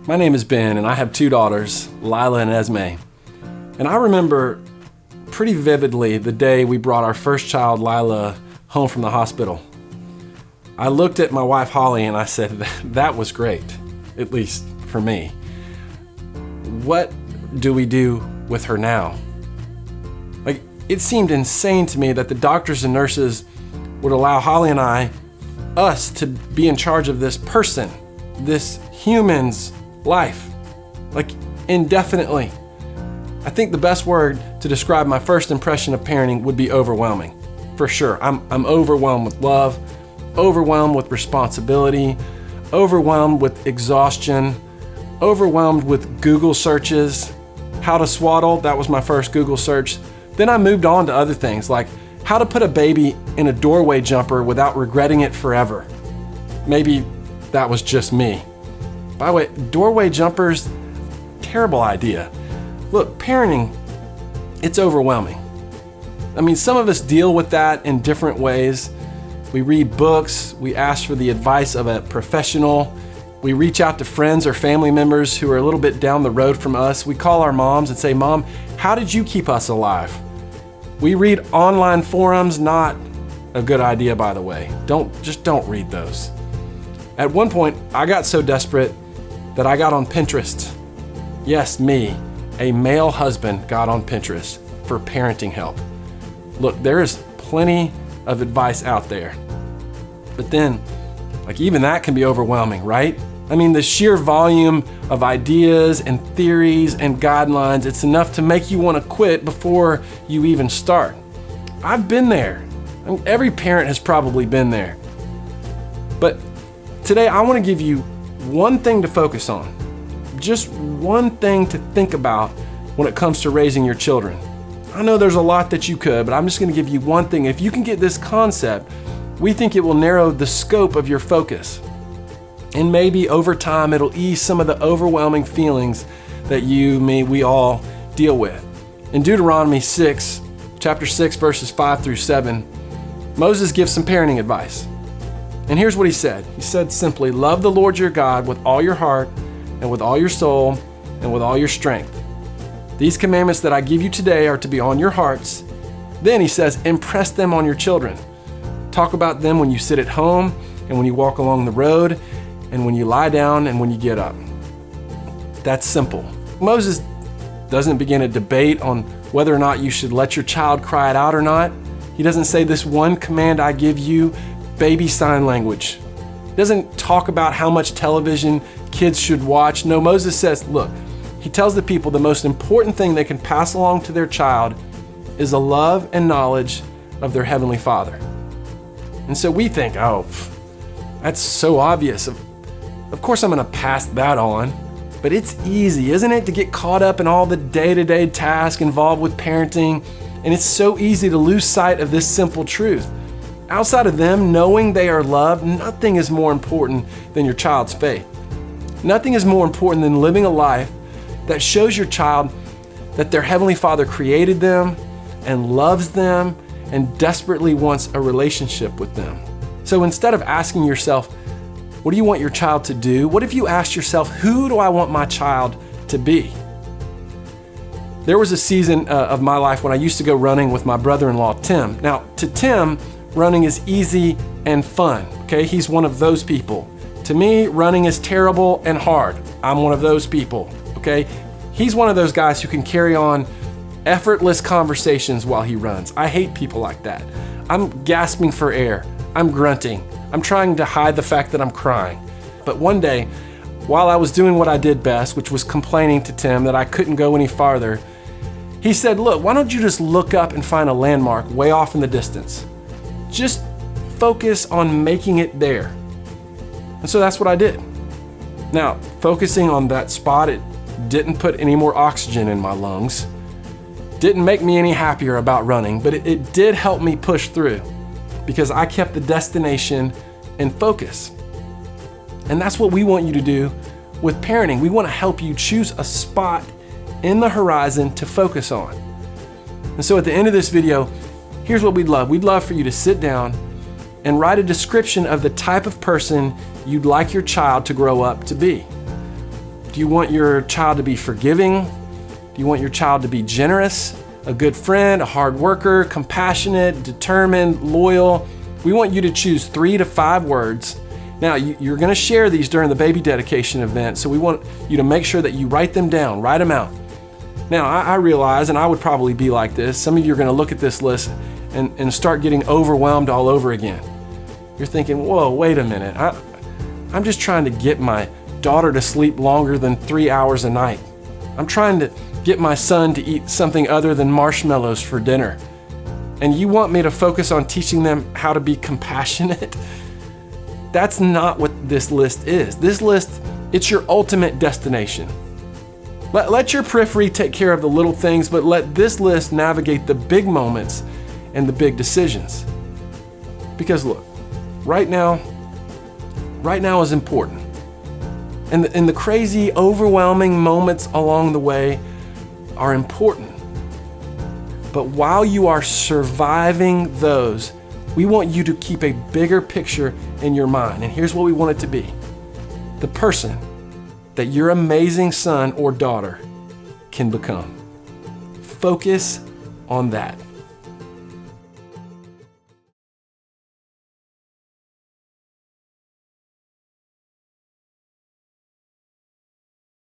My name is Ben, and I have two daughters, Lila and Esme. And I remember pretty vividly the day we brought our first child, Lila, home from the hospital. I looked at my wife, Holly, and I said, that was great, at least for me. What do we do with her now? Like, it seemed insane to me that the doctors and nurses would allow Holly and us to be in charge of this person, this human's life, like indefinitely. I think the best word to describe my first impression of parenting would be overwhelming, for sure. I'm overwhelmed with love, overwhelmed with responsibility, overwhelmed with exhaustion, overwhelmed with Google searches. How to swaddle, that was my first Google search. Then I moved on to other things like how to put a baby in a doorway jumper without regretting it forever. Maybe that was just me. By the way, doorway jumpers, terrible idea. Look, parenting, it's overwhelming. I mean, some of us deal with that in different ways. We read books, we ask for the advice of a professional, we reach out to friends or family members who are a little bit down the road from us. We call our moms and say, Mom, how did you keep us alive? We read online forums, not a good idea, by the way. Don't read those. At one point, I got so desperate that I got on Pinterest. Yes, me, a male husband, got on Pinterest for parenting help. Look, there is plenty of advice out there. But then, like, even that can be overwhelming, right? I mean, the sheer volume of ideas and theories and guidelines, it's enough to make you want to quit before you even start. I've been there. I mean, every parent has probably been there. But today I want to give you one thing to focus on, just one thing to think about when it comes to raising your children. I know there's a lot that you could, but I'm just going to give you one thing. If you can get this concept, we think it will narrow the scope of your focus. And maybe over time, it'll ease some of the overwhelming feelings that we all deal with. In Deuteronomy 6, chapter 6, verses 5 through 7, Moses gives some parenting advice. And here's what he said. He said simply, love the Lord your God with all your heart and with all your soul and with all your strength. These commandments that I give you today are to be on your hearts. Then he says, impress them on your children. Talk about them when you sit at home and when you walk along the road and when you lie down and when you get up. That's simple. Moses doesn't begin a debate on whether or not you should let your child cry it out or not. He doesn't say this one command I give you, baby sign language. He doesn't talk about how much television kids should watch. No, Moses says, look, he tells the people the most important thing they can pass along to their child is a love and knowledge of their Heavenly Father. And so we think, oh, that's so obvious. Of course I'm going to pass that on. But it's easy, isn't it, to get caught up in all the day-to-day tasks involved with parenting. And it's so easy to lose sight of this simple truth. Outside of them knowing they are loved, nothing is more important than your child's faith. Nothing is more important than living a life that shows your child that their Heavenly Father created them and loves them and desperately wants a relationship with them. So instead of asking yourself, what do you want your child to do? What if you asked yourself, who do I want my child to be? There was a season of my life when I used to go running with my brother-in-law, Tim. Now, to Tim, running is easy and fun, okay? He's one of those people. To me, running is terrible and hard. I'm one of those people, okay? He's one of those guys who can carry on effortless conversations while he runs. I hate people like that. I'm gasping for air. I'm grunting. I'm trying to hide the fact that I'm crying. But one day, while I was doing what I did best, which was complaining to Tim that I couldn't go any farther, he said, look, why don't you just look up and find a landmark way off in the distance? Just focus on making it there. And so that's what I did. Now, focusing on that spot, it didn't put any more oxygen in my lungs. Didn't make me any happier about running, but it did help me push through because I kept the destination in focus. And that's what we want you to do with parenting. We want to help you choose a spot in the horizon to focus on. And so at the end of this video, here's what we'd love. We'd love for you to sit down and write a description of the type of person you'd like your child to grow up to be. Do you want your child to be forgiving? Do you want your child to be generous, a good friend, a hard worker, compassionate, determined, loyal? We want you to choose 3 to 5 words. Now, you're going to share these during the baby dedication event, so we want you to make sure that you write them down, write them out. Now, I realize, and I would probably be like this, some of you are going to look at this list and start getting overwhelmed all over again. You're thinking, whoa, wait a minute. I'm just trying to get my daughter to sleep longer than 3 hours a night. I'm trying to get my son to eat something other than marshmallows for dinner. And you want me to focus on teaching them how to be compassionate? That's not what this list is. This list, it's your ultimate destination. Let your periphery take care of the little things, but let this list navigate the big moments and the big decisions. Because look, right now is important. And the crazy, overwhelming moments along the way are important. But while you are surviving those, we want you to keep a bigger picture in your mind. And here's what we want it to be. The person that your amazing son or daughter can become. Focus on that.